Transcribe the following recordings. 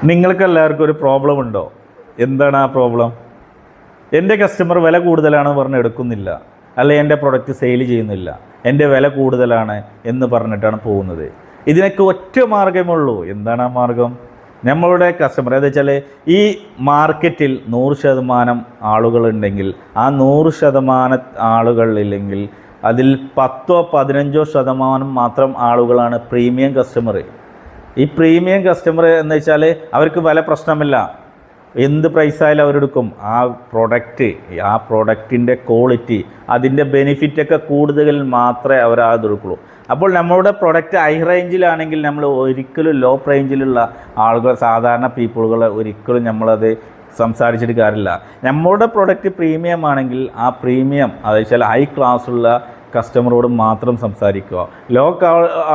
നിങ്ങൾക്ക് എല്ലാവർക്കും ഒരു പ്രോബ്ലം ഉണ്ടോ? എന്താണ് ആ പ്രോബ്ലം? എൻ്റെ കസ്റ്റമർ വില കൂടുതലാണെന്ന് പറഞ്ഞ് എടുക്കുന്നില്ല, അല്ലെ എൻ്റെ പ്രൊഡക്റ്റ് സെയിൽ ചെയ്യുന്നില്ല, എൻ്റെ വില കൂടുതലാണ് എന്ന് പറഞ്ഞിട്ടാണ് പോകുന്നത്. ഇതിനൊക്കെ ഒറ്റ മാർഗ്ഗമേ. എന്താണ് ആ മാർഗം? നമ്മളുടെ കസ്റ്റമർ എന്താ വെച്ചാൽ, ഈ മാർക്കറ്റിൽ 100% ആളുകളുണ്ടെങ്കിൽ ആ 100% ആളുകളില്ലെങ്കിൽ അതിൽ 10-15% മാത്രം ആളുകളാണ് പ്രീമിയം കസ്റ്റമർ. ഈ പ്രീമിയം കസ്റ്റമർ എന്ന് വെച്ചാൽ അവർക്ക് വില പ്രശ്നമില്ല, എന്ത് പ്രൈസായാലും അവരെടുക്കും. ആ പ്രൊഡക്റ്റിൻ്റെ ക്വാളിറ്റി, അതിൻ്റെ ബെനിഫിറ്റൊക്കെ കൂടുതൽ മാത്രമേ അവർ അതെടുക്കുള്ളൂ. അപ്പോൾ നമ്മളുടെ പ്രൊഡക്റ്റ് ഹൈ റേഞ്ചിലാണെങ്കിൽ നമ്മൾ ഒരിക്കലും ലോ റേഞ്ചിലുള്ള ആളുകൾ, സാധാരണ പീപ്പിളുകൾ ഒരിക്കലും നമ്മളത് സംസാരിച്ചിട്ട് കാര്യമില്ല. നമ്മളുടെ പ്രൊഡക്റ്റ് പ്രീമിയം ആണെങ്കിൽ ആ പ്രീമിയം അത് വെച്ചാൽ ഹൈ ക്ലാസ്സുള്ള കസ്റ്റമറോട് മാത്രം സംസാരിക്കുക. ലോ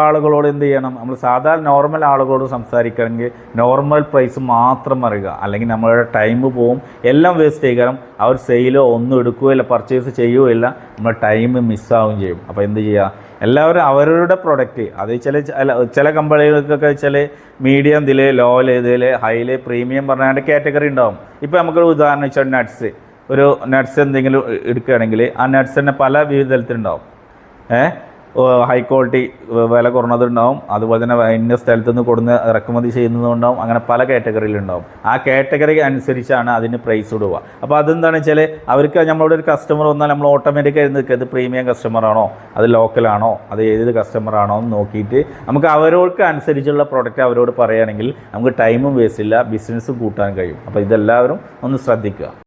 ആളുകളോട് എന്ത് ചെയ്യണം? നമ്മൾ സാധാരണ നോർമൽ ആളുകളോട് സംസാരിക്കണമെങ്കിൽ നോർമൽ പ്രൈസ് മാത്രം അറിയുക, അല്ലെങ്കിൽ നമ്മളുടെ ടൈം പോവും, എല്ലാം വേസ്റ്റ് ചെയ്യണം. അവർ സെയിലോ ഒന്നും എടുക്കുകയില്ല, പർച്ചേസ് ചെയ്യുകയില്ല, നമ്മൾ ടൈം മിസ്സാവുകയും ചെയ്യും. അപ്പോൾ എന്ത് ചെയ്യുക? എല്ലാവരും അവരുടെ പ്രൊഡക്റ്റ്, അത് ചില കമ്പനികൾക്കൊക്കെ വെച്ചാൽ മീഡിയം ഇതിൽ, ലോയിൽ ഇതിൽ, ഹൈയിൽ, പ്രീമിയം പറഞ്ഞാൽ കാറ്റഗറി ഉണ്ടാവും. ഇപ്പോൾ നമുക്കൊരു ഉദാഹരണം വെച്ചാൽ നട്ട്സ് എന്തെങ്കിലും എടുക്കുകയാണെങ്കിൽ ആ നട്ട്സ് തന്നെ പല വിധത്തിലുണ്ടാവും. ഹൈ ക്വാളിറ്റി വില കുറഞ്ഞതുണ്ടാവും, അതുപോലെ തന്നെ ഇന്ന സ്ഥലത്തു നിന്ന് കൊടുന്ന് ഇറക്കുമതി ചെയ്യുന്നതുണ്ടാവും. അങ്ങനെ പല കാറ്റഗറിയിലുണ്ടാവും. ആ കാറ്റഗറി അനുസരിച്ചാണ് അതിന് പ്രൈസ് ഇടുക. അപ്പോൾ അതെന്താണെന്ന് വെച്ചാൽ അവർക്ക് നമ്മളോട് ഒരു കസ്റ്റമർ വന്നാൽ നമ്മൾ ഓട്ടോമാറ്റിക്കായി നിൽക്കുക, ഇത് പ്രീമിയം കസ്റ്റമറാണോ, അത് ലോക്കലാണോ, അത് ഏത് കസ്റ്റമറാണോ എന്ന് നോക്കിയിട്ട് നമുക്ക് അവരോർക്ക് അനുസരിച്ചുള്ള പ്രൊഡക്റ്റ് അവരോട് പറയുകയാണെങ്കിൽ നമുക്ക് ടൈമും വേസ്റ്റ് ഇല്ല, ബിസിനസ്സും കൂട്ടാൻ കഴിയും. അപ്പോൾ ഇതെല്ലാവരും ഒന്ന് ശ്രദ്ധിക്കുക.